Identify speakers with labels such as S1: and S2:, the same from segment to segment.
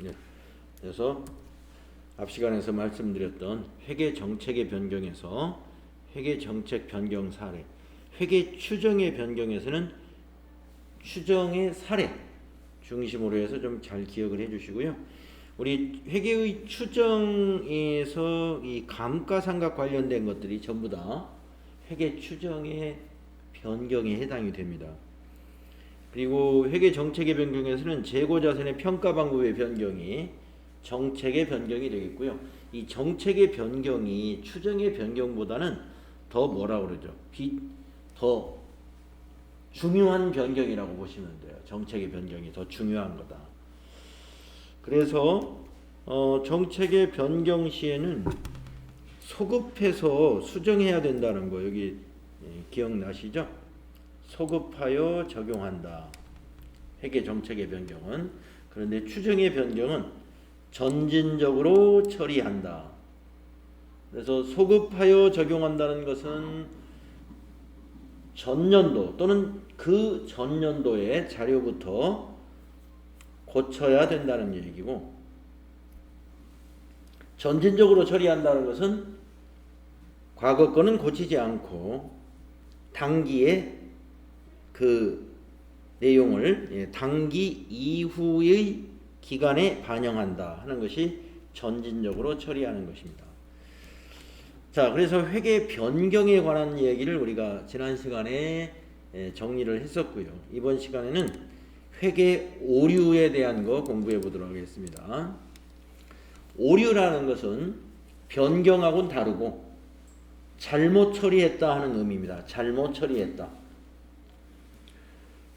S1: 네. 그래서 앞 시간에서 말씀드렸던 회계 정책의 변경에서 회계 정책 변경 사례, 회계 추정의 변경에서는 추정의 사례 중심으로 해서 좀 잘 기억을 해주시고요. 우리 회계의 추정에서 이 감가상각 관련된 것들이 전부 다 회계 추정의 변경에 해당이 됩니다. 그리고 회계 정책의 변경에서는 재고자산의 평가 방법의 변경이 정책의 변경이 되겠고요. 이 정책의 변경이 추정의 변경보다는 더 뭐라고 그러죠? 더 중요한 변경이라고 보시면 돼요. 정책의 변경이 더 중요한 거다. 그래서 정책의 변경 시에는 소급해서 수정해야 된다는 거 여기 기억나시죠? 소급하여 적용한다. 회계 정책의 변경은. 그런데 추정의 변경은 전진적으로 처리한다. 그래서 소급하여 적용한다는 것은 전년도 또는 그 전년도의 자료부터 고쳐야 된다는 얘기고, 전진적으로 처리한다는 것은 과거 거는 고치지 않고 당기에 그 내용을 당기 이후의 기간에 반영한다 하는 것이 전진적으로 처리하는 것입니다. 자, 그래서 회계 변경에 관한 얘기를 우리가 지난 시간에 정리를 했었고요. 이번 시간에는 회계 오류에 대한 거 공부해 보도록 하겠습니다. 오류라는 것은 변경하고는 다르고 잘못 처리했다 하는 의미입니다. 잘못 처리했다.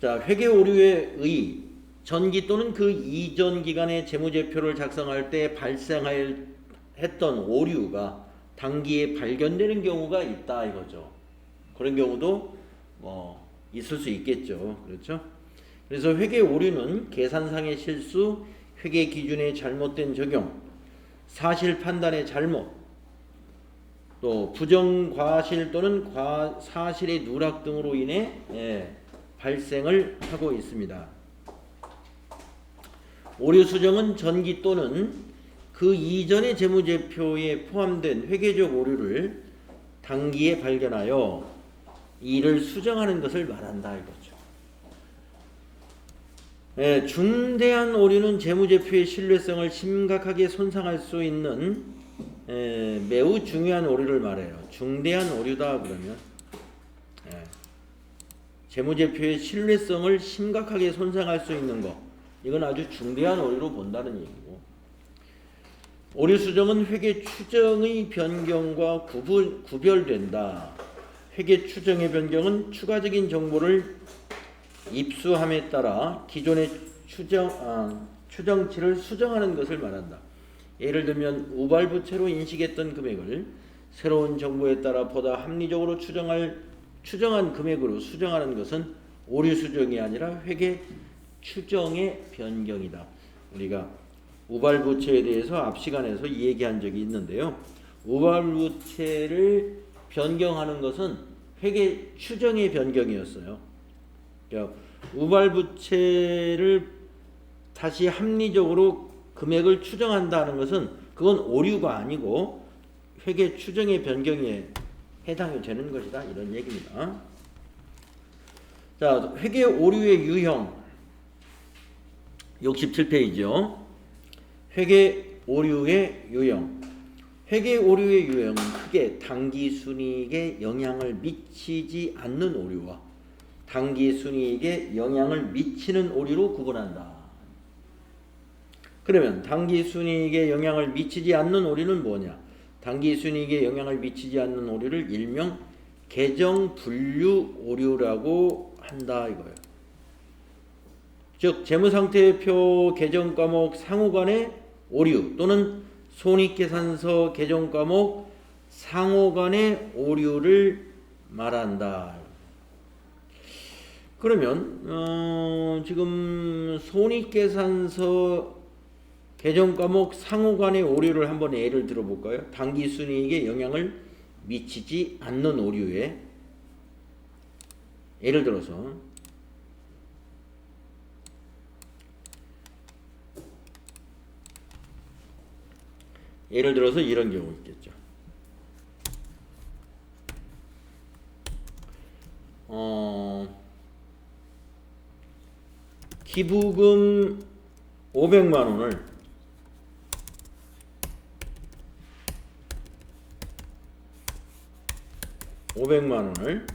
S1: 자, 회계 오류의 의, 전기 또는 그 이전 기간의 재무제표를 작성할 때 발생했던 오류가 당기에 발견되는 경우가 있다 이거죠. 그런 경우도 있을 수 있겠죠. 그렇죠? 그래서 회계 오류는 계산상의 실수, 회계 기준의 잘못된 적용, 사실 판단의 잘못, 또 부정 과실 또는 사실의 누락 등으로 인해 발생을 하고 있습니다. 오류 수정은 전기 또는 그 이전의 재무제표에 포함된 회계적 오류를 당기에 발견하여 이를 수정하는 것을 말한다 이거죠. 중대한 오류는 재무제표의 신뢰성을 심각하게 손상할 수 있는 매우 중요한 오류를 말해요. 중대한 오류다 그러면 재무제표의 신뢰성을 심각하게 손상할 수 있는 것, 이건 아주 중대한 오류로 본다는 얘기고, 오류 수정은 회계 추정의 변경과 구별된다. 회계 추정의 변경은 추가적인 정보를 입수함에 따라 기존의 추정치를 수정하는 것을 말한다. 예를 들면 우발부채로 인식했던 금액을 새로운 정보에 따라 보다 합리적으로 추정한 금액으로 수정하는 것은 오류 수정이 아니라 회계 추정의 변경이다. 우리가 우발부채에 대해서 앞 시간에서 얘기한 적이 있는데요. 우발부채를 변경하는 것은 회계 추정의 변경이었어요. 그러니까 우발부채를 다시 합리적으로 금액을 추정한다는 것은 그건 오류가 아니고 회계 추정의 변경에 해당이 되는 것이다 이런 얘기입니다. 자, 회계 오류의 유형 67페이지요. 회계 오류의 유형. 회계 오류의 유형은 크게 당기순이익에 영향을 미치지 않는 오류와 당기순이익에 영향을 미치는 오류로 구분한다. 그러면 당기순이익에 영향을 미치지 않는 오류는 뭐냐? 당기순이익에 영향을 미치지 않는 오류를 일명 계정분류 오류라고 한다 이거예요. 즉 재무상태표 계정과목 상호간의 오류 또는 손익계산서 계정과목 상호간의 오류를 말한다. 그러면 지금 손익계산서 계정과목 상호간의 오류를 한번 예를 들어볼까요? 당기순이익에 영향을 미치지 않는 오류에 예를 들어서 예를 들어서 이런 경우 있겠죠. 기부금 500만 원을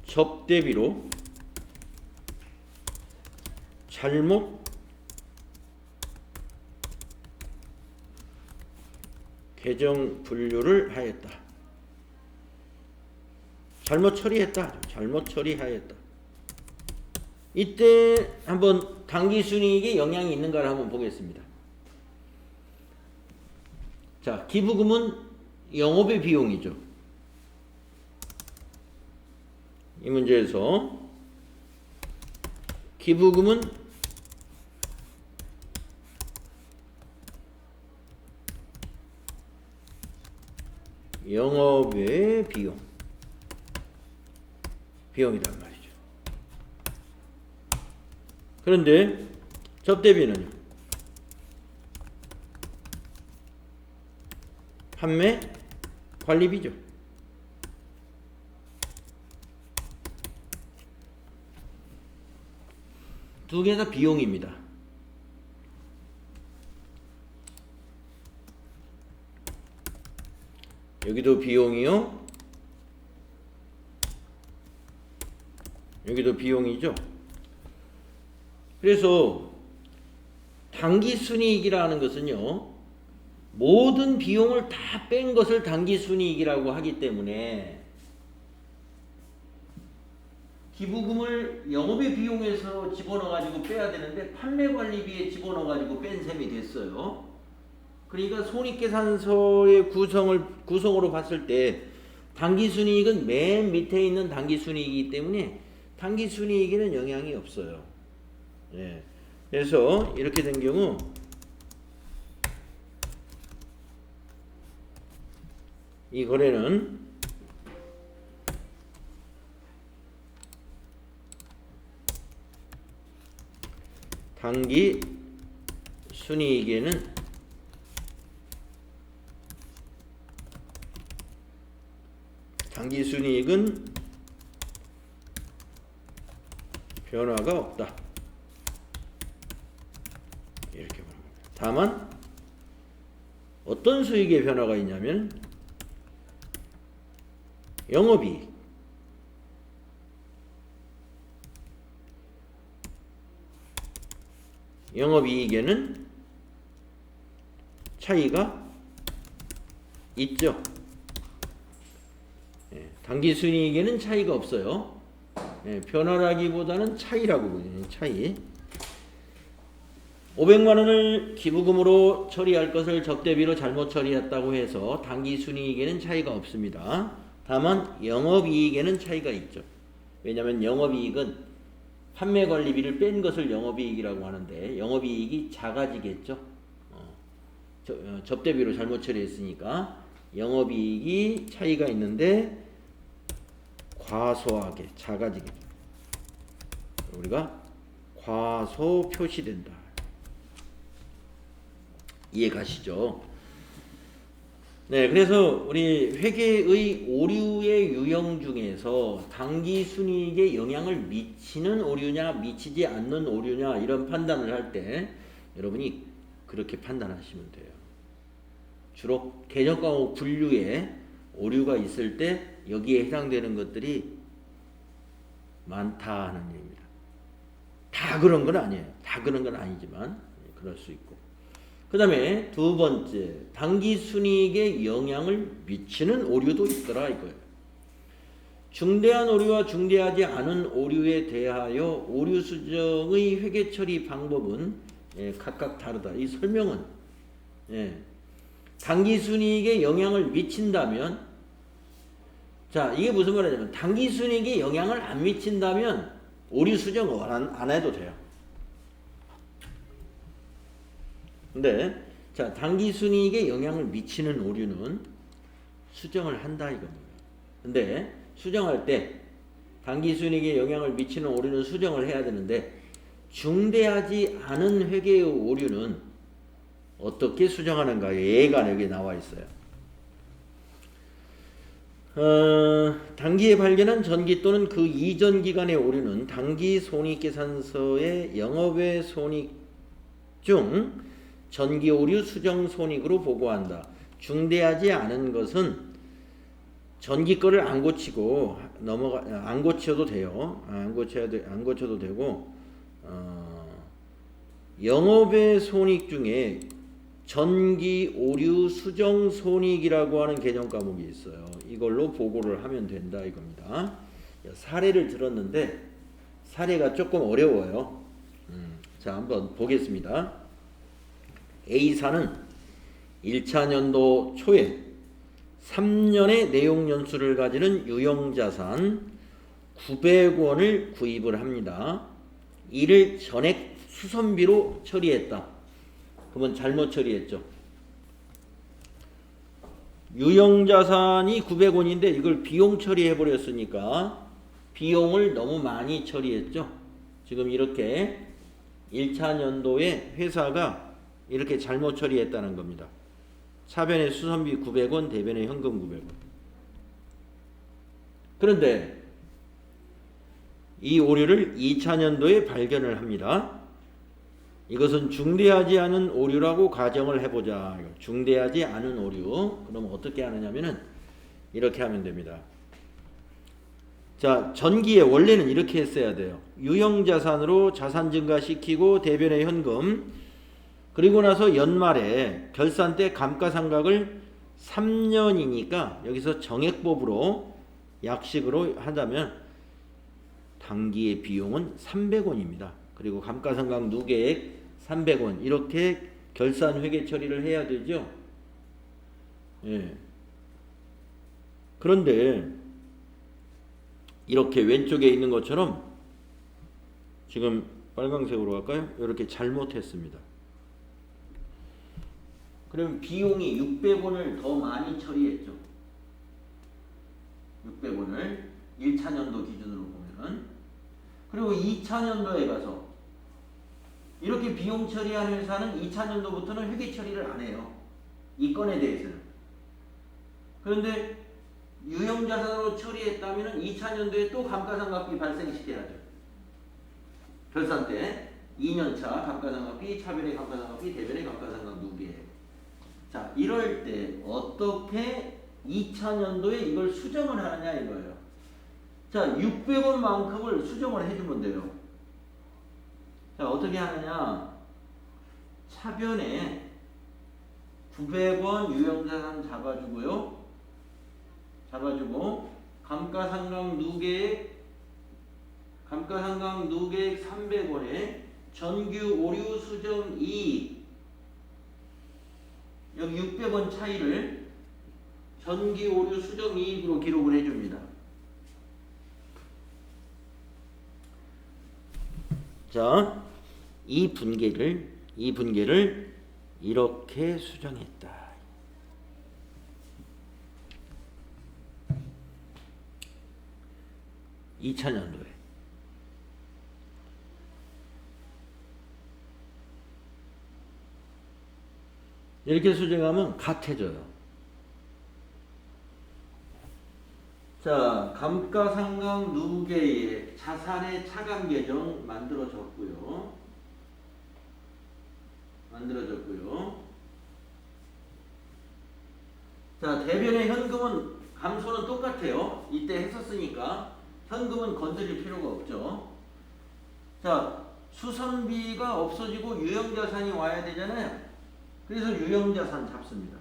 S1: 접대비로 잘못 계정 분류를 하였다. 잘못 처리하였다. 이때 한번 당기순이익에 영향이 있는가를 한번 보겠습니다. 자, 기부금은 영업의 비용이죠. 이 문제에서 기부금은 영업의 비용이란 말이죠. 그런데 접대비는요? 판매 관리비죠. 두 개 다 비용입니다. 여기도 비용이요. 여기도 비용이죠. 그래서 당기순이익이라는 것은요, 모든 비용을 다 뺀 것을 당기순이익이라고 하기 때문에 기부금을 영업의 비용에서 집어넣어가지고 빼야 되는데 판매관리비에 집어넣어가지고 뺀 셈이 됐어요. 그러니까 손익계산서의 구성으로 봤을 때 당기순이익은 맨 밑에 있는 당기순이익이기 때문에 당기순이익에는 영향이 없어요. 예. 그래서 이렇게 된 경우 이 거래는 당기순이익에는 당기순이익은 변화가 없다. 이렇게 봅니다. 다만 어떤 수익의 변화가 있냐면 영업이익, 영업이익에는 차이가 있죠. 당기순이익에는 차이가 없어요. 변화라기보다는 차이라고 보여요. 차이. 500만 원을 기부금으로 처리할 것을 접대비로 잘못 처리했다고 해서 당기순이익에는 차이가 없습니다. 다만 영업이익에는 차이가 있죠. 왜냐하면 영업이익은 판매관리비를 뺀 것을 영업이익이라고 하는데 영업이익이 작아지겠죠. 접대비로 잘못 처리했으니까 영업이익이 차이가 있는데 과소하게 작아지게 우리가 과소 표시된다. 이해 가시죠? 네, 그래서 우리 회계의 오류의 유형 중에서 당기순이익에 영향을 미치는 오류냐 미치지 않는 오류냐 이런 판단을 할 때 여러분이 그렇게 판단하시면 돼요. 주로 개념과목 분류에 오류가 있을 때 여기에 해당되는 것들이 많다 하는 얘기입니다. 다 그런 건 아니에요. 다 그런 건 아니지만 그럴 수 있고. 그 다음에 두 번째, 당기순이익에 영향을 미치는 오류도 있더라 이거예요. 중대한 오류와 중대하지 않은 오류에 대하여 오류 수정의 회계 처리 방법은 각각 다르다. 이 설명은 당기순이익에 영향을 미친다면, 자 이게 무슨 말이냐면 당기순이익에 영향을 안 미친다면 오류 수정 안 해도 돼요. 근데 자 당기순이익에 영향을 미치는 오류는 수정을 한다 이겁니다. 근데 수정할 때 당기순이익에 영향을 미치는 오류는 수정을 해야 되는데 중대하지 않은 회계의 오류는 어떻게 수정하는가 예가 여기 나와 있어요. 당기에 발견한 전기 또는 그 이전 기간의 오류는 당기 손익계산서의 영업외 손익 중 전기 오류 수정 손익으로 보고한다. 중대하지 않은 것은 전기 거를 안 고치고 안 고쳐도 돼요. 안 고쳐도 되고 영업외 손익 중에 전기 오류 수정 손익이라고 하는 개념 과목이 있어요. 이걸로 보고를 하면 된다 이겁니다. 사례를 들었는데 사례가 조금 어려워요. 자, 한번 보겠습니다. A사는 1차 연도 초에 3년의 내용 연수를 가지는 유형자산 900원을 구입을 합니다. 이를 전액 수선비로 처리했다. 그러면 잘못 처리했죠. 유형자산이 900원인데 이걸 비용 처리해 버렸으니까 비용을 너무 많이 처리했죠. 지금 이렇게 1차 연도에 회사가 이렇게 잘못 처리했다는 겁니다. 차변의 수선비 900원, 대변의 현금 900원. 그런데 이 오류를 2차 연도에 발견을 합니다. 이것은 중대하지 않은 오류라고 가정을 해보자. 중대하지 않은 오류. 그럼 어떻게 하느냐면은 이렇게 하면 됩니다. 자, 전기에 원래는 이렇게 했어야 돼요. 유형자산으로 자산 증가시키고 대변의 현금, 그리고 나서 연말에 결산 때 감가상각을 3년이니까 여기서 정액법으로 약식으로 하자면 당기의 비용은 300원입니다. 그리고 감가상각 누계액 300원 이렇게 결산 회계 처리를 해야 되죠. 예. 그런데 이렇게 왼쪽에 있는 것처럼 지금 빨강색으로 할까요? 이렇게 잘못했습니다. 그러면 비용이 600원을 더 많이 처리했죠. 600원을 1차 년도 기준으로 보면은. 그리고 2차 년도에 가서 이렇게 비용 처리하는 회사는 2차 년도부터는 회계 처리를 안 해요. 이 건에 대해서는. 그런데 유형자산으로 처리했다면 2차 년도에 또 감가상각비 발생시켜야죠. 결산 때 2년차 감가상각비, 차변의 감가상각비, 대변의 감가상각 누계. 자, 이럴 때 어떻게 2차 년도에 이걸 수정을 하느냐 이거예요. 자, 600원만큼을 수정을 해주면 돼요. 자, 어떻게 하느냐? 차변에 900원 유형자산 잡아주고요. 잡아주고 감가상각 누계액 300원에 전규 오류 수정 이익 여기 600원 차이를 전기 오류 수정 이익으로 기록을 해줍니다. 자, 이 분계를 이렇게 수정했다. (2차 년도에) 이렇게 수정하면 같아져요. 자, 감가상각 누계의 자산의 차감 계정 만들어졌고요. 자, 대변의 현금은 감소는 똑같아요. 이때 했었으니까 현금은 건드릴 필요가 없죠. 자, 수선비가 없어지고 유형자산이 와야 되잖아요. 그래서 유형자산 잡습니다.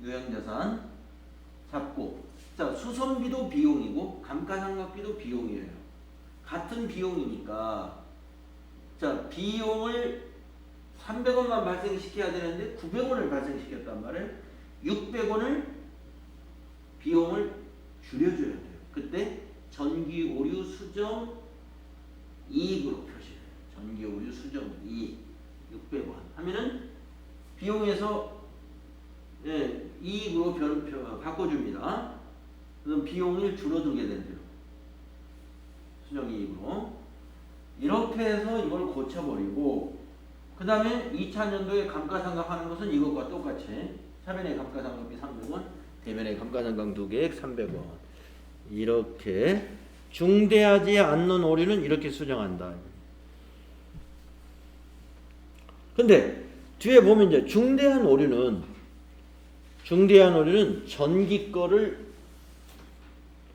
S1: 유형자산 잡고, 자, 수선비도 비용이고 감가상각비도 비용이에요. 같은 비용이니까, 자, 비용을 300원만 발생시켜야 되는데 900원을 발생시켰단 말이에요. 600원을 비용을 줄여줘야 돼요. 그때 전기 오류 수정 이익으로 표시해요. 전기 오류 수정 이익 600원 하면은 비용에서 이익으로 바꿔줍니다. 그럼 비용을 줄어들게 된대요. 수정 이익으로. 이렇게 해서 이걸 고쳐버리고 그 다음에 2차년도에 감가상각하는 것은 이것과 똑같이 차변의 감가상각비 300원, 대변의 감가상각 2개액 300원. 이렇게 중대하지 않는 오류는 이렇게 수정한다. 근데 뒤에 보면 이제 중대한 오류는 전기 거를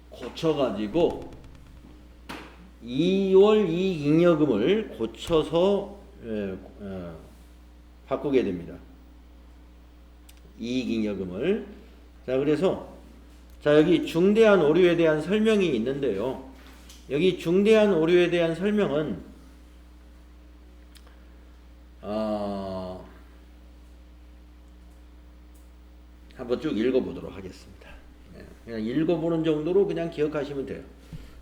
S1: 고쳐가지고 2월 이익잉여금을 고쳐서 바꾸게 됩니다. 이익잉여금을. 자, 그래서 자, 여기 중대한 오류에 대한 설명이 있는데요. 여기 중대한 오류에 대한 설명은 한번 쭉 읽어보도록 하겠습니다. 그냥 읽어보는 정도로 그냥 기억하시면 돼요.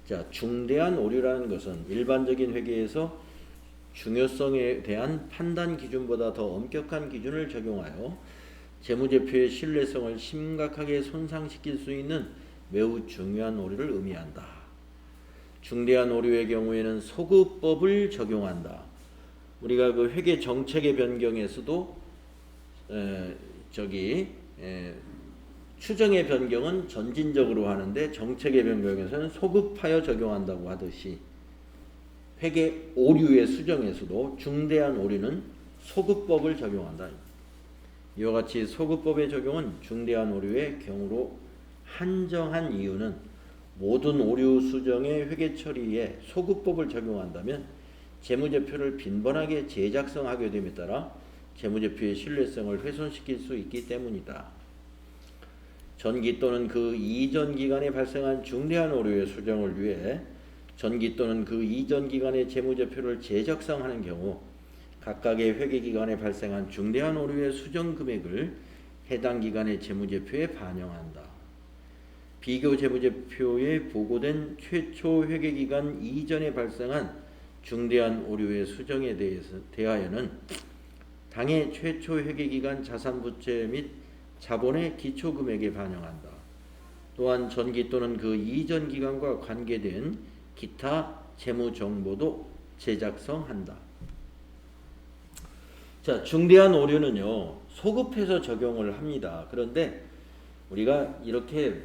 S1: 자, 중대한 오류라는 것은 일반적인 회계에서 중요성에 대한 판단 기준보다 더 엄격한 기준을 적용하여 재무제표의 신뢰성을 심각하게 손상시킬 수 있는 매우 중요한 오류를 의미한다. 중대한 오류의 경우에는 소급법을 적용한다. 우리가 그 회계 정책의 변경에서도 추정의 변경은 전진적으로 하는데 정책의 변경에서는 소급하여 적용한다고 하듯이 회계 오류의 수정에서도 중대한 오류는 소급법을 적용한다. 이와 같이 소급법의 적용은 중대한 오류의 경우로 한정한 이유는 모든 오류 수정의 회계 처리에 소급법을 적용한다면 재무제표를 빈번하게 재작성하게 됨에 따라 재무제표의 신뢰성을 훼손시킬 수 있기 때문이다. 전기 또는 그 이전 기간에 발생한 중대한 오류의 수정을 위해 전기 또는 그 이전 기간의 재무제표를 재작성하는 경우 각각의 회계기간에 발생한 중대한 오류의 수정 금액을 해당 기간의 재무제표에 반영한다. 비교 재무제표에 보고된 최초 회계기간 이전에 발생한 중대한 오류의 수정에 대하여는 당해 최초 회계기간 자산부채 및 자본의 기초금액에 반영한다. 또한 전기 또는 그 이전 기간과 관계된 기타 재무정보도 재작성한다. 자, 중대한 오류는요, 소급해서 적용을 합니다. 그런데 우리가 이렇게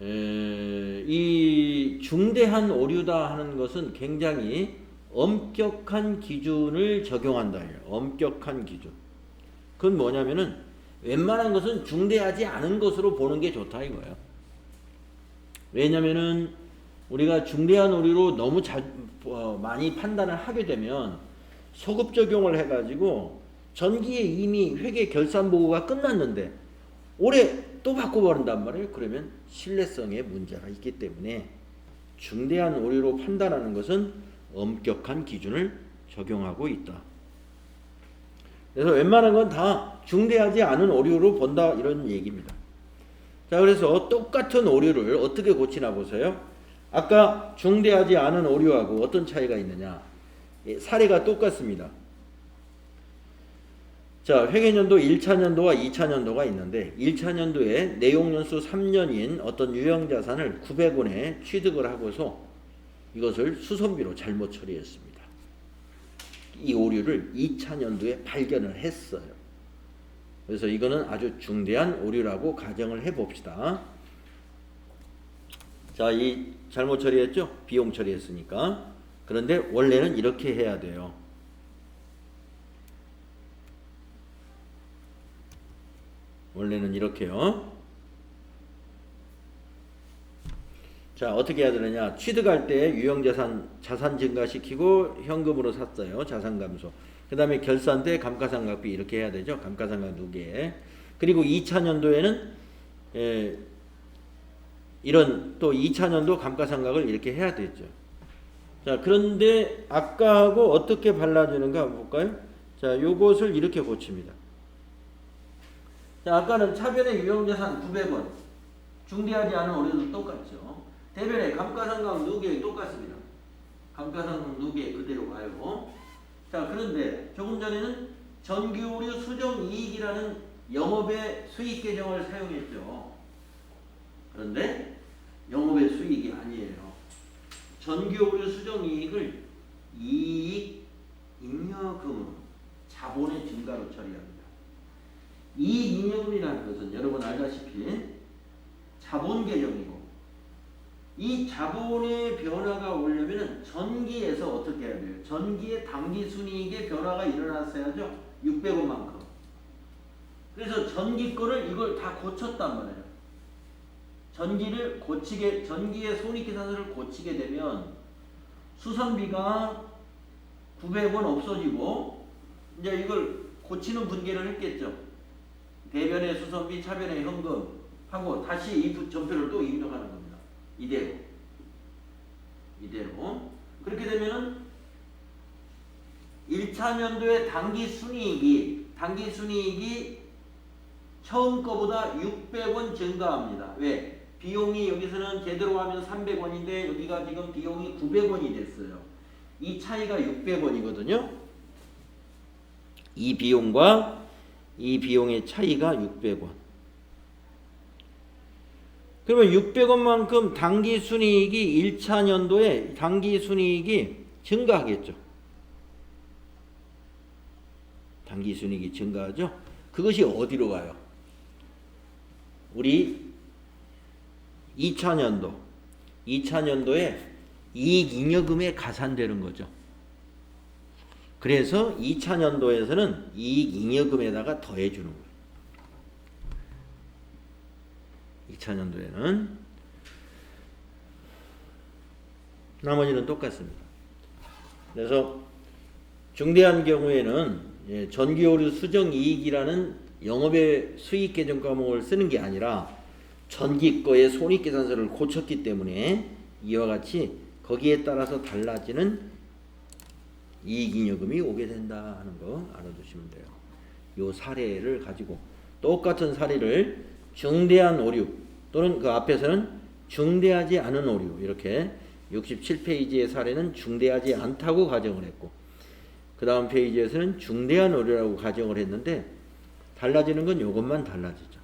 S1: 이 중대한 오류다 하는 것은 굉장히 엄격한 기준을 적용한다. 엄격한 기준. 그건 뭐냐면은 웬만한 것은 중대하지 않은 것으로 보는 게 좋다 이거예요. 왜냐면은 우리가 중대한 오류로 너무 많이 판단을 하게 되면 소급 적용을 해가지고 전기에 이미 회계 결산 보고가 끝났는데 올해 또 바꿔버린단 말이에요. 그러면 신뢰성에 문제가 있기 때문에 중대한 오류로 판단하는 것은 엄격한 기준을 적용하고 있다. 그래서 웬만한 건 다 중대하지 않은 오류로 본다 이런 얘기입니다. 자, 그래서 똑같은 오류를 어떻게 고치나 보세요. 아까 중대하지 않은 오류하고 어떤 차이가 있느냐. 사례가 똑같습니다. 자, 회계년도 1차년도와 2차년도가 있는데 1차년도에 내용연수 3년인 어떤 유형자산을 900원에 취득을 하고서 이것을 수선비로 잘못 처리했습니다. 이 오류를 2차년도에 발견을 했어요. 그래서 이거는 아주 중대한 오류라고 가정을 해봅시다. 자, 이 잘못 처리했죠? 비용 처리했으니까. 그런데 원래는 이렇게 해야 돼요. 원래는 이렇게요. 자, 어떻게 해야 되느냐. 취득할 때 유형자산 자산 증가시키고 현금으로 샀어요. 자산 감소. 그 다음에 결산 때 감가상각비 이렇게 해야 되죠. 감가상각 2개. 그리고 2차년도에는 이런 또 2차년도 감가상각을 이렇게 해야 되죠. 자, 그런데 아까하고 어떻게 발라주는가 볼까요? 자, 요것을 이렇게 고칩니다. 자, 아까는 차변의 유형자산 900원. 중대하지 않은 오류도 똑같죠. 대변의 감가상각 누계 똑같습니다. 감가상각 누계 그대로 가요. 자, 그런데 조금 전에는 전기오류 수정이익이라는 영업의 수익 계정을 사용했죠. 그런데 영업의 수익이 아니에요. 전기오류 수정이익을 이익 잉여금으로 자본의 증가로 처리합니다. 이익잉여금이라는 것은 여러분 알다시피 자본 개념이고, 이 자본의 변화가 오려면 전기에서 어떻게 해야 돼요? 전기의 당기순이익의 변화가 일어났어야죠. 600원만큼. 그래서 전기 거를 이걸 다 고쳤단 말이에요. 전기를 고치게, 전기의 손익계산서를 고치게 되면 수선비가 900원 없어지고, 이제 이걸 고치는 분계를 했겠죠. 대변의 수선비, 차변의 현금 하고 다시 이 전표를 또 입력하는 겁니다. 이대로. 그렇게 되면은 1차 년도의 당기순이익이 처음 거보다 600원 증가합니다. 왜? 비용이 여기서는 제대로 하면 300원인데 여기가 지금 비용이 900원이 됐어요. 이 차이가 600원이거든요. 이 비용과 이 비용의 차이가 600원. 그러면 600원만큼 당기순이익이 1차 년도에 당기순이익이 증가하겠죠. 당기순이익이 증가하죠. 그것이 어디로 가요? 우리 2차 년도에 이익잉여금에 가산되는 거죠. 그래서 2차 년도에서는 이익잉여금에다가 더해주는 거예요. 2차 년도에는 나머지는 똑같습니다. 그래서 중대한 경우에는 전기오류 수정이익이라는 영업의 수익 계정 과목을 쓰는 게 아니라 전기거의 손익계산서를 고쳤기 때문에 이와 같이 거기에 따라서 달라지는 이익잉여금이 오게 된다 하는 거 알아두시면 돼요. 이 사례를 가지고 똑같은 사례를 중대한 오류 또는 그 앞에서는 중대하지 않은 오류, 이렇게 67페이지의 사례는 중대하지 않다고 가정을 했고, 그 다음 페이지에서는 중대한 오류라고 가정을 했는데 달라지는 건 이것만 달라지죠.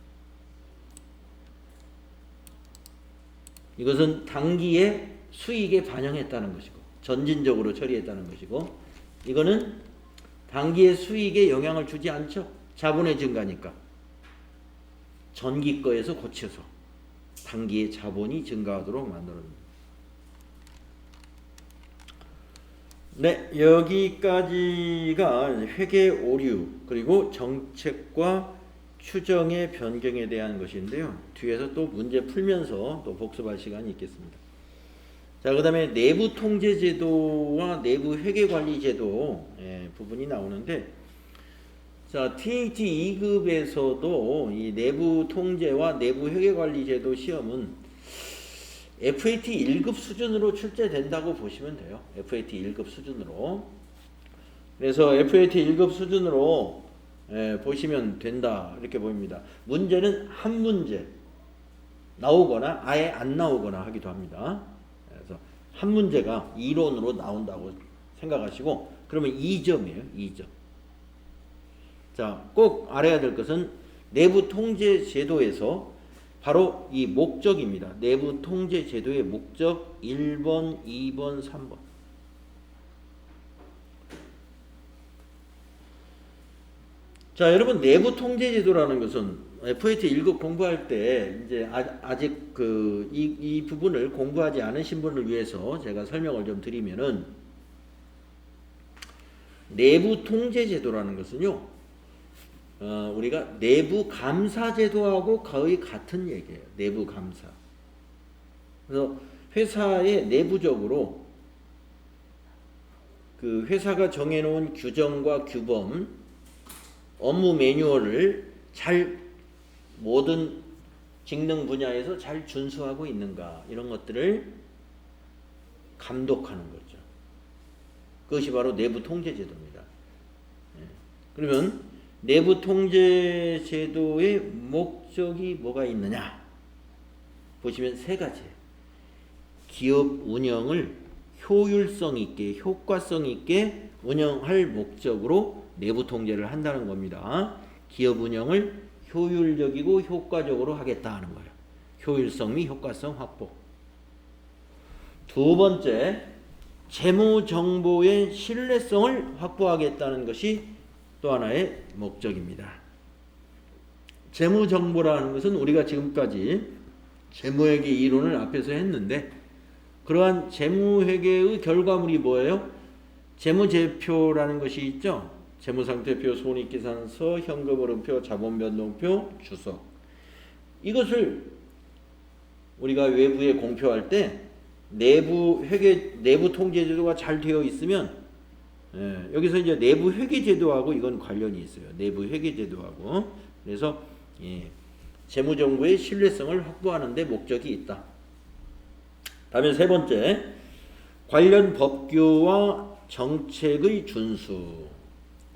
S1: 이것은 당기의 수익에 반영했다는 것이고 전진적으로 처리했다는 것이고, 이거는 당기의 수익에 영향을 주지 않죠. 자본의 증가니까. 전기거에서 고쳐서 당기의 자본이 증가하도록 만들어줍니다. 네, 여기까지가 회계 오류 그리고 정책과 추정의 변경에 대한 것인데요. 뒤에서 또 문제 풀면서 또 복습할 시간이 있겠습니다. 자, 그 다음에 내부 통제 제도와 내부 회계 관리 제도 부분이 나오는데, 자, TH 2급에서도 이 내부 통제와 내부 회계 관리 제도 시험은 FAT 1급 수준으로 출제된다고 보시면 돼요. FAT 1급 수준으로. 그래서 FAT 1급 수준으로 보시면 된다 이렇게 보입니다. 문제는 한 문제 나오거나 아예 안 나오거나 하기도 합니다. 그래서 한 문제가 이론으로 나온다고 생각하시고, 그러면 2점이에요. 2점. 자, 꼭 알아야 될 것은 내부 통제 제도에서 바로 이 목적입니다. 내부 통제 제도의 목적 1번, 2번, 3번. 자, 여러분, 내부 통제 제도라는 것은 FAT 1급 공부할 때 이제 아직 이 부분을 공부하지 않으신 분을 위해서 제가 설명을 좀 드리면은, 내부 통제 제도라는 것은요, 우리가 내부 감사 제도하고 거의 같은 얘기예요. 내부 감사. 그래서 회사의 내부적으로 그 회사가 정해놓은 규정과 규범, 업무 매뉴얼을 잘 모든 직능 분야에서 잘 준수하고 있는가, 이런 것들을 감독하는 거죠. 그것이 바로 내부 통제 제도입니다. 그러면 내부 통제 제도의 목적이 뭐가 있느냐 보시면 세 가지예요. 기업 운영을 효율성 있게, 효과성 있게 운영할 목적으로 내부 통제를 한다는 겁니다. 기업 운영을 효율적이고 효과적으로 하겠다 하는 거예요. 효율성 및 효과성 확보. 두 번째, 재무 정보의 신뢰성을 확보하겠다는 것이 또 하나의 목적입니다. 재무정보라는 것은 우리가 지금까지 재무회계 이론을 앞에서 했는데 그러한 재무회계의 결과물이 뭐예요? 재무제표라는 것이 있죠. 재무상태표, 손익계산서, 현금흐름표, 자본변동표, 주석. 이것을 우리가 외부에 공표할 때 내부 통제제도가 잘 되어 있으면 여기서 이제 내부 회계제도하고 이건 관련이 있어요. 내부 회계제도하고. 그래서 재무정보의 신뢰성을 확보하는 데 목적이 있다. 다음에 세 번째, 관련 법규와 정책의 준수.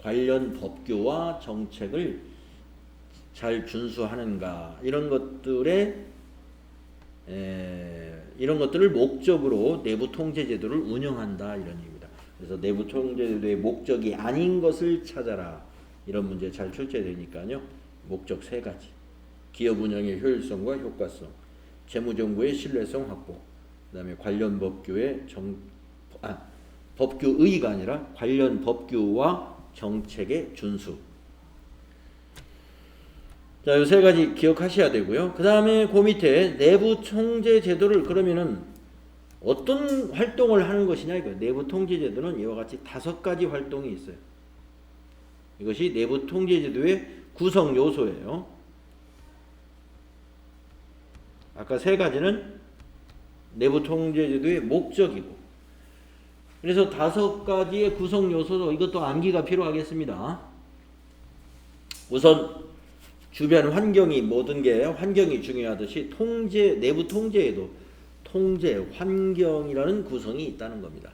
S1: 관련 법규와 정책을 잘 준수하는가, 이런 것들을 목적으로 내부 통제제도를 운영한다, 이런 얘기입니다. 그래서 내부 통제제도의 목적이 아닌 것을 찾아라, 이런 문제 잘 출제되니까요. 목적 세 가지: 기업 운영의 효율성과 효과성, 재무정보의 신뢰성 확보, 그 다음에 관련 법규의 법규의가 아니라 관련 법규와 정책의 준수. 자, 이 세 가지 기억하셔야 되고요. 그 다음에 그 밑에 내부 통제 제도를 그러면은 어떤 활동을 하는 것이냐 이거. 내부 통제 제도는 이와 같이 5가지 활동이 있어요. 이것이 내부 통제 제도의 구성 요소예요. 아까 세 가지는 내부 통제 제도의 목적이고, 그래서 5가지의 구성 요소도 이것도 암기가 필요하겠습니다. 우선 주변 환경이, 모든 게 환경이 중요하듯이 내부 통제에도 통제 환경이라는 구성이 있다는 겁니다.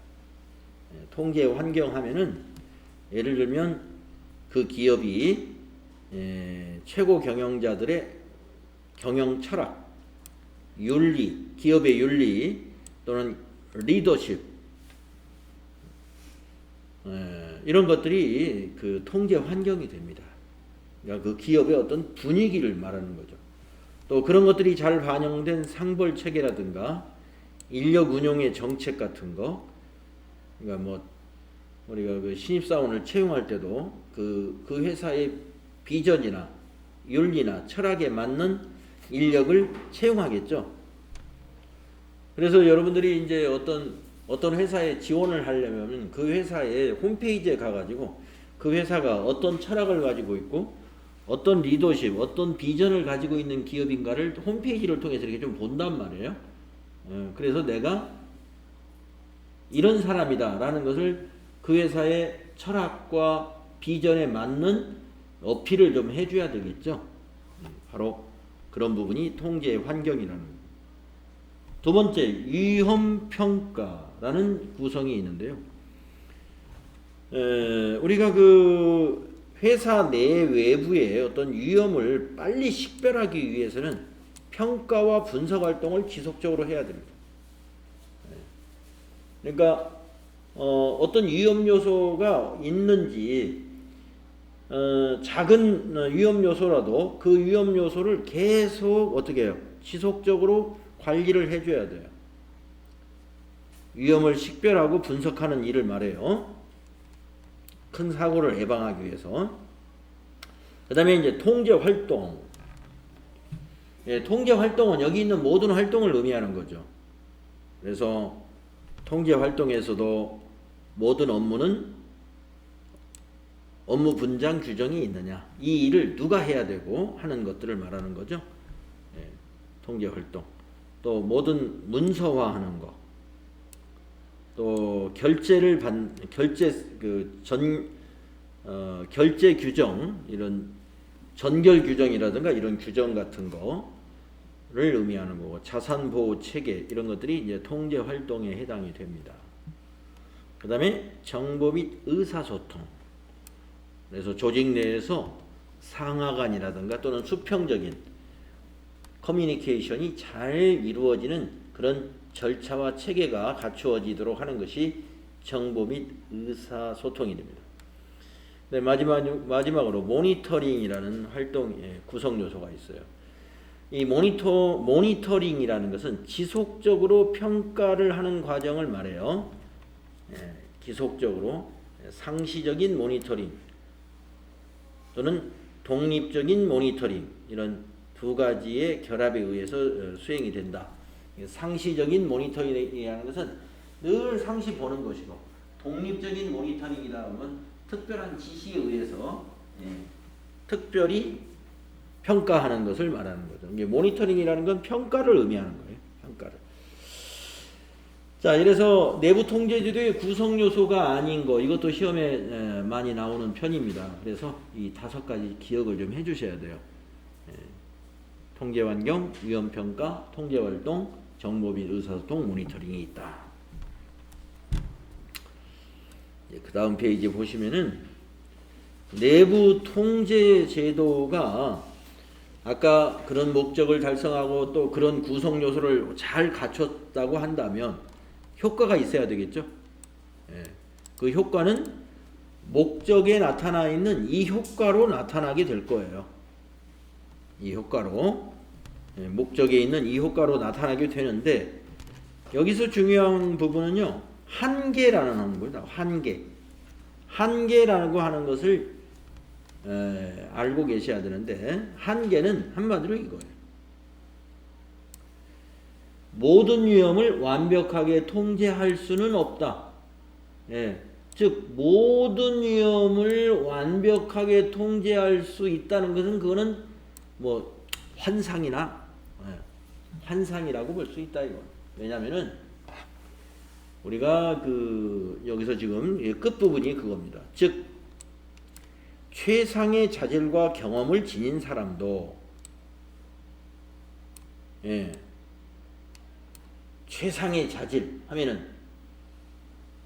S1: 통제 환경 하면은 예를 들면 그 기업이 최고 경영자들의 경영 철학, 윤리, 기업의 윤리 또는 리더십, 이런 것들이 그 통제 환경이 됩니다. 그러니까 그 기업의 어떤 분위기를 말하는 거죠. 또 그런 것들이 잘 반영된 상벌 체계라든가 인력 운용의 정책 같은 거, 그러니까 뭐 우리가 그 신입사원을 채용할 때도 그 회사의 비전이나 윤리나 철학에 맞는 인력을 채용하겠죠. 그래서 여러분들이 이제 어떤 회사에 지원을 하려면 그 회사의 홈페이지에 가가지고 그 회사가 어떤 철학을 가지고 있고 어떤 리더십, 어떤 비전을 가지고 있는 기업인가를 홈페이지를 통해서 이렇게 좀 본단 말이에요. 그래서 내가 이런 사람이다 라는 것을 그 회사의 철학과 비전에 맞는 어필을 좀 해줘야 되겠죠. 바로 그런 부분이 통제 환경이라는 겁니다. 두 번째, 위험평가라는 구성이 있는데요. 우리가 그 회사 내 외부의 어떤 위험을 빨리 식별하기 위해서는 평가와 분석 활동을 지속적으로 해야 됩니다. 그러니까 어떤 위험 요소가 있는지 작은 위험 요소라도 그 위험 요소를 계속 어떻게 해요? 지속적으로 관리를 해줘야 돼요. 위험을 식별하고 분석하는 일을 말해요. 큰 사고를 예방하기 위해서. 그 다음에 이제 통제 활동. 통제 활동은 여기 있는 모든 활동을 의미하는 거죠. 그래서 통제 활동에서도 모든 업무는 업무 분장 규정이 있느냐, 이 일을 누가 해야 되고 하는 것들을 말하는 거죠. 통제 활동. 또 모든 문서화하는 거, 또 결제 규정, 이런 전결 규정이라든가 이런 규정 같은 거를 의미하는 거고, 자산 보호 체계 이런 것들이 이제 통제 활동에 해당이 됩니다. 그 다음에 정보 및 의사소통. 그래서 조직 내에서 상하간이라든가 또는 수평적인 커뮤니케이션이 잘 이루어지는 그런 절차와 체계가 갖추어지도록 하는 것이 정보 및 의사소통이 됩니다. 네, 마지막으로 모니터링이라는 활동의 구성 요소가 있어요. 이 모니터링이라는 것은 지속적으로 평가를 하는 과정을 말해요. 지속적으로 상시적인 모니터링. 또는 독립적인 모니터링, 이런 두 가지의 결합에 의해서 수행이 된다. 상시적인 모니터링이라는 것은 늘 상시 보는 것이고, 독립적인 모니터링이다 하면 특별한 지시에 의해서 특별히 평가하는 것을 말하는 거죠. 이게 모니터링이라는 건 평가를 의미하는 거예요. 평가를. 자, 이래서 내부 통제제도의 구성 요소가 아닌 거, 이것도 시험에 많이 나오는 편입니다. 그래서 이 5가지 기억을 좀 해주셔야 돼요. 통제환경, 위험평가, 통제활동, 정보 및 의사소통, 모니터링이 있다. 그 다음 페이지 보시면은 내부 통제제도가 아까 그런 목적을 달성하고 또 그런 구성 요소를 잘 갖췄다고 한다면 효과가 있어야 되겠죠. 그 효과는 목적에 나타나 있는 이 효과로 나타나게 될 거예요. 이 효과로, 목적에 있는 이 효과로 나타나게 되는데, 여기서 중요한 부분은요, 한계라는 거예요. 한계라고 하는 것을 알고 계셔야 되는데, 한계는 한마디로 이거예요. 모든 위험을 완벽하게 통제할 수는 없다. 즉 모든 위험을 완벽하게 통제할 수 있다는 것은 그거는 뭐 환상이라고 볼 수 있다 이거. 왜냐면은 우리가 여기서 지금 끝 부분이 그겁니다. 즉 최상의 자질과 경험을 지닌 사람도 최상의 자질 하면은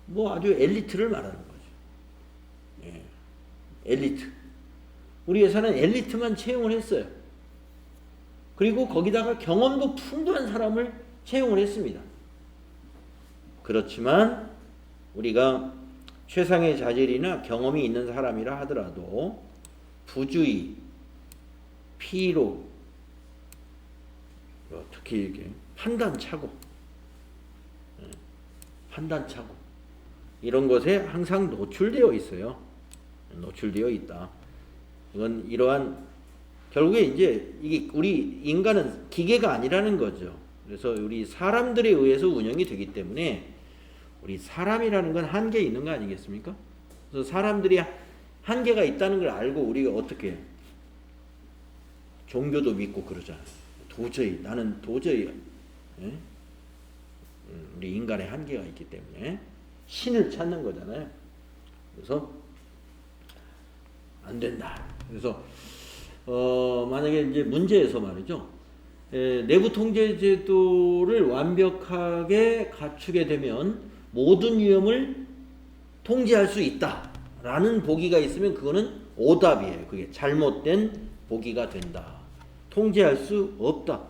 S1: 뭐 아주 엘리트를 말하는 거죠. 엘리트. 우리 회사는 엘리트만 채용을 했어요. 그리고 거기다가 경험도 풍부한 사람을 채용을 했습니다. 그렇지만 우리가 최상의 자질이나 경험이 있는 사람이라 하더라도 부주의, 피로, 특히 이게 판단착오 이런 것에 항상 노출되어 있어요. 노출되어 있다. 이건 이러한 결국에 이제 이게 우리 인간은 기계가 아니라는 거죠. 그래서 우리 사람들에 의해서 운영이 되기 때문에 우리 사람이라는 건 한계 있는 거 아니겠습니까? 그래서 사람들이 한계가 있다는 걸 알고 우리가 어떻게 해요? 종교도 믿고 그러잖아요. 나는 도저히 우리 인간의 한계가 있기 때문에 신을 찾는 거잖아요. 그래서 안 된다. 그래서 만약에 이제 문제에서 말이죠. 내부 통제 제도를 완벽하게 갖추게 되면 모든 위험을 통제할 수 있다라는 보기가 있으면 그거는 오답이에요. 그게 잘못된 보기가 된다. 통제할 수 없다.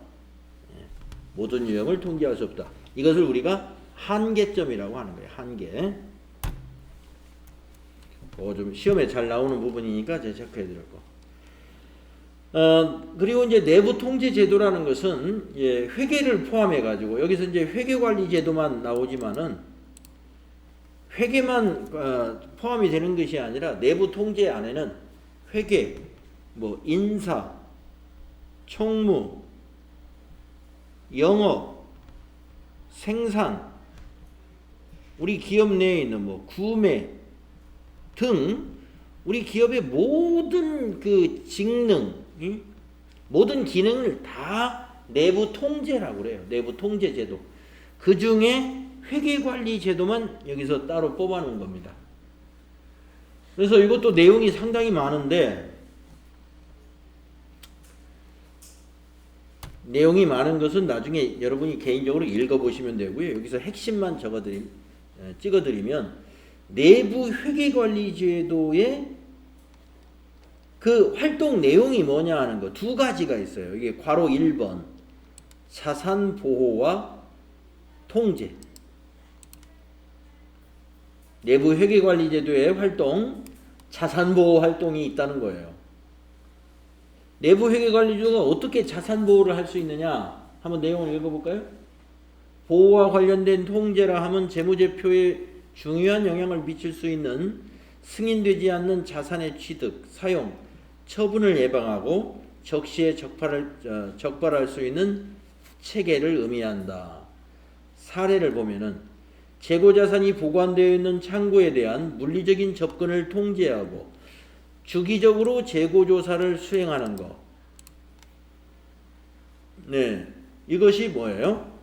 S1: 모든 위험을 통제할 수 없다. 이것을 우리가 한계점이라고 하는 거예요. 한계. 좀 시험에 잘 나오는 부분이니까 제가 체크해 드릴 거. 그리고 이제 내부 통제 제도라는 것은 회계를 포함해 가지고 여기서 이제 회계 관리 제도만 나오지만은 회계만 포함이 되는 것이 아니라 내부 통제 안에는 회계, 뭐 인사, 총무, 영업, 생산, 우리 기업 내에 있는 뭐 구매 등 우리 기업의 모든 그 직능, 모든 기능을 다 내부 통제라고 그래요. 내부 통제 제도. 그 중에 회계관리 제도만 여기서 따로 뽑아놓은 겁니다. 그래서 이것도 내용이 상당히 많은데 내용이 많은 것은 나중에 여러분이 개인적으로 읽어보시면 되고요. 여기서 핵심만 찍어드리면 내부 회계관리 제도의 그 활동 내용이 뭐냐 하는 거 2가지가 있어요. 이게 괄호 1번 자산 보호와 통제. 내부 회계관리 제도의 활동, 자산 보호 활동이 있다는 거예요. 내부 회계관리 제도가 어떻게 자산 보호를 할 수 있느냐? 한번 내용을 읽어볼까요? 보호와 관련된 통제라 하면 재무제표에 중요한 영향을 미칠 수 있는 승인되지 않는 자산의 취득, 사용, 처분을 예방하고 적시에 적발할 수 있는 체계를 의미한다. 사례를 보면은 재고자산이 보관되어 있는 창고에 대한 물리적인 접근을 통제하고 주기적으로 재고조사를 수행하는 것. 네, 이것이 뭐예요?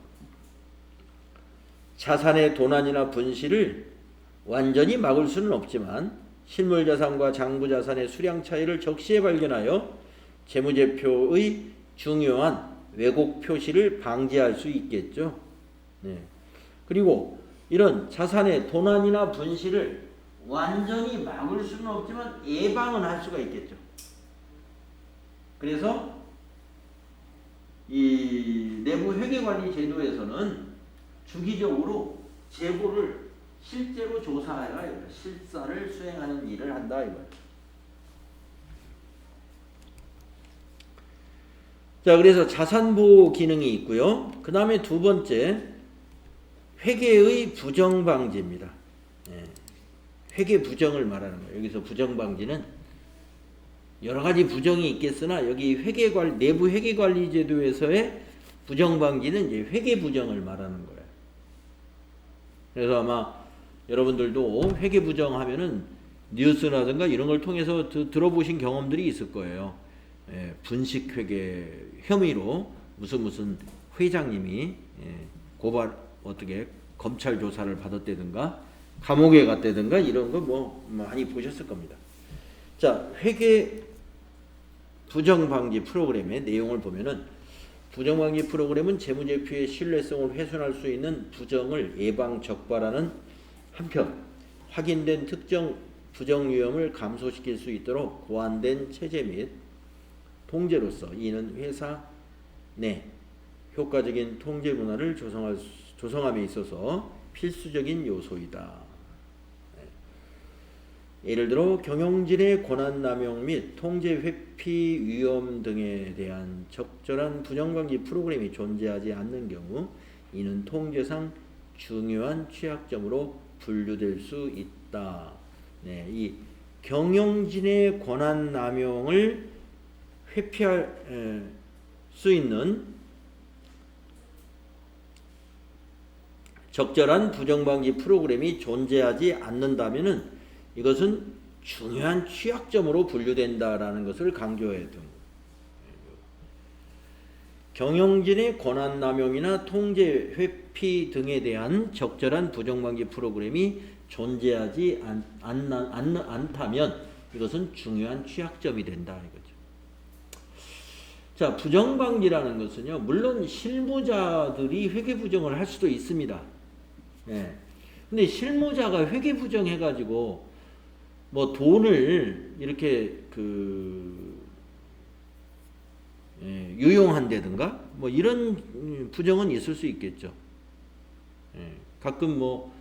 S1: 자산의 도난이나 분실을 완전히 막을 수는 없지만 실물자산과 장부자산의 수량 차이를 적시에 발견하여 재무제표의 중요한 왜곡 표시를 방지할 수 있겠죠. 네. 그리고 이런 자산의 도난이나 분실을 완전히 막을 수는 없지만 예방은 할 수가 있겠죠. 그래서 이 내부 회계관리 제도에서는 주기적으로 재고를 실제로 조사하여 실사를 수행하는 일을 한다 이거예요. 자, 그래서 자산보호 기능이 있고요. 그 다음에 두 번째 회계의 부정방지입니다. 예, 회계 부정을 말하는 거예요. 여기서 부정방지는 여러 가지 부정이 있겠으나 여기 내부 회계관리 제도에서의 부정방지는 이제 회계 부정을 말하는 거예요. 그래서 아마 여러분들도 회계 부정하면은 뉴스라든가 이런 걸 통해서 들어보신 경험들이 있을 거예요. 예, 분식회계 혐의로 무슨 회장님이 어떻게 검찰 조사를 받았다든가 감옥에 갔다든가 이런 거 뭐 많이 보셨을 겁니다. 자, 회계 부정방지 프로그램의 내용을 보면은 부정방지 프로그램은 재무제표의 신뢰성을 훼손할 수 있는 부정을 예방 적발하는 한편 확인된 특정 부정 위험을 감소시킬 수 있도록 고안된 체제 및 통제로서 이는 회사 내 효과적인 통제 문화를 조성함에 있어서 필수적인 요소이다. 예를 들어 경영진의 권한남용 및 통제 회피 위험 등에 대한 적절한 부정방지 프로그램이 존재하지 않는 경우 이는 통제상 중요한 취약점으로 분류될 수 있다. 네, 이 경영진의 권한남용을 회피할 수 있는 적절한 부정방지 프로그램이 존재하지 않는다면은 이것은 중요한 취약점으로 분류된다라는 것을 강조해야 됩니다. 경영진의 권한남용이나 통제 회피 등에 대한 적절한 부정방지 프로그램이 존재하지 않다면 이것은 중요한 취약점이 된다 이거죠. 자, 부정방지라는 것은요, 물론 실무자들이 회계부정을 할 수도 있습니다. 예. 근데 실무자가 회계부정해가지고 뭐 돈을 이렇게 유용한다든가 뭐 이런 부정은 있을 수 있겠죠. 예. 가끔 뭐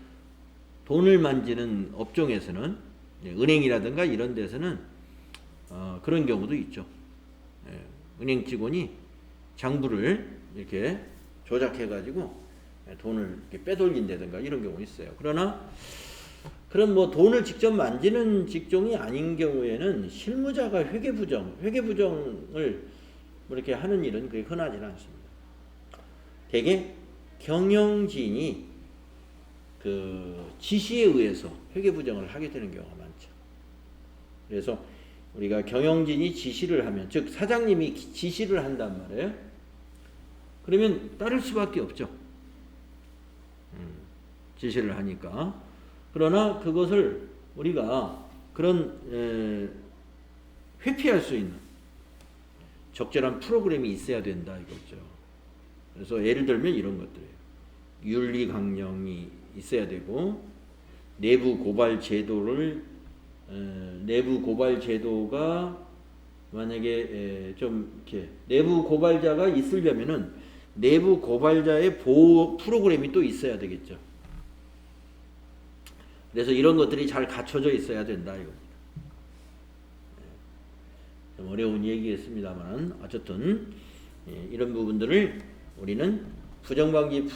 S1: 돈을 만지는 업종에서는 은행이라든가 이런 데서는 그런 경우도 있죠. 예. 은행 직원이 장부를 이렇게 조작해가지고 돈을 이렇게 빼돌린다든가 이런 경우 있어요. 그러나 그런 뭐 돈을 직접 만지는 직종이 아닌 경우에는 실무자가 회계부정을 뭐 이렇게 하는 일은 그렇게 흔하지는 않습니다. 대개 경영진이 그 지시에 의해서 회계부정을 하게 되는 경우가 많죠. 그래서 우리가 경영진이 지시를 하면, 즉 사장님이 지시를 한단 말이에요. 그러면 따를 수밖에 없죠. 지시를 하니까. 그러나 그것을 우리가 그런 회피할 수 있는 적절한 프로그램이 있어야 된다 이거죠. 그래서 예를 들면 이런 것들이에요. 윤리 강령이 있어야 되고 내부 고발 제도가 만약에 좀 이렇게 내부 고발자가 있으려면은 내부 고발자의 보호 프로그램이 또 있어야 되겠죠. 그래서 이런 것들이 잘 갖춰져 있어야 된다 이겁니다. 좀 어려운 얘기겠습니다만 어쨌든 이런 부분들을 우리는 부정방지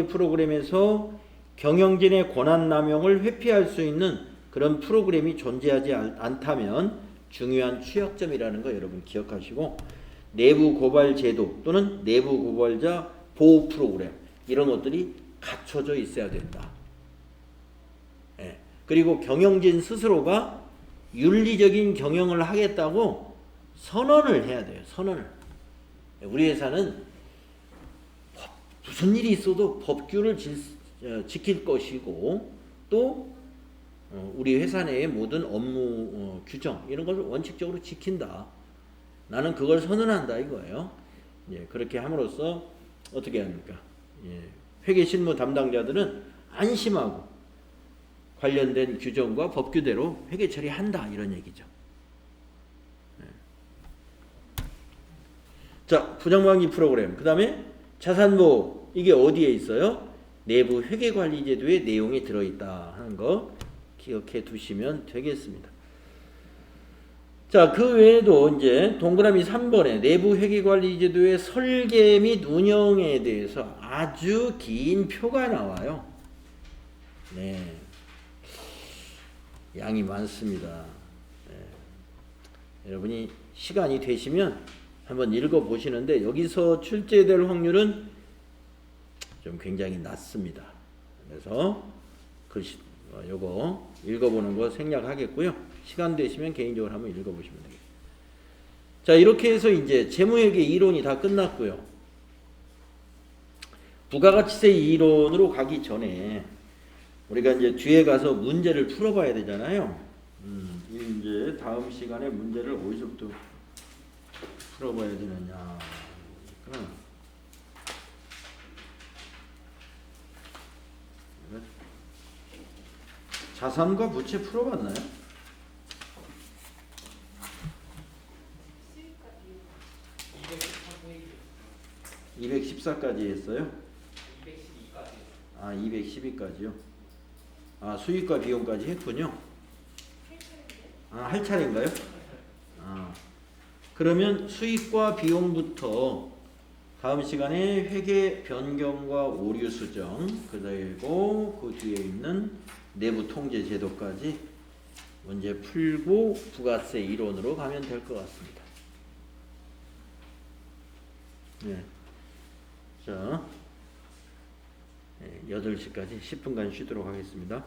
S1: 프로그램에서 경영진의 권한남용을 회피할 수 있는 그런 프로그램이 존재하지 않다면 중요한 취약점이라는 거 여러분 기억하시고, 내부 고발 제도 또는 내부 고발자 보호 프로그램 이런 것들이 갖춰져 있어야 된다. 예. 그리고 경영진 스스로가 윤리적인 경영을 하겠다고 선언을 해야 돼요. 선언을. 우리 회사는 무슨 일이 있어도 법규를 지킬 것이고, 또 우리 회사 내의 모든 업무 규정 이런 것을 원칙적으로 지킨다. 나는 그걸 선언한다 이거예요. 예, 그렇게 함으로써 어떻게 합니까? 예, 회계 실무 담당자들은 안심하고 관련된 규정과 법규대로 회계 처리한다 이런 얘기죠. 예. 자, 부정방지 프로그램. 그 다음에 자산보호. 이게 어디에 있어요? 내부 회계관리제도의 내용이 들어있다 하는 거 기억해 두시면 되겠습니다. 자, 그 외에도 이제 동그라미 3번에 내부 회계관리제도의 설계 및 운영에 대해서 아주 긴 표가 나와요. 네, 양이 많습니다. 네. 여러분이 시간이 되시면 한번 읽어보시는데 여기서 출제될 확률은 좀 굉장히 낮습니다. 그래서 글씨 요거 읽어보는 거 생략하겠고요. 시간 되시면 개인적으로 한번 읽어보시면 되겠습니다. 자, 이렇게 해서 이제 재무회계 이론이 다 끝났고요. 부가가치세 이론으로 가기 전에 우리가 이제 뒤에 가서 문제를 풀어봐야 되잖아요. 이제 다음 시간에 문제를 어디서부터 풀어봐야 되느냐. 그러니까 자산과 부채 풀어봤나요? 214까지 했어요? 212까지. 아, 212까지요? 아, 수익과 비용까지 했군요. 아, 할 차례인가요? 아, 그러면 수익과 비용부터 다음 시간에 회계 변경과 오류 수정, 그리고 그 뒤에 있는 내부 통제 제도까지 문제 풀고 부가세 이론으로 가면 될 것 같습니다. 네. 자, 8시까지 10분간 쉬도록 하겠습니다.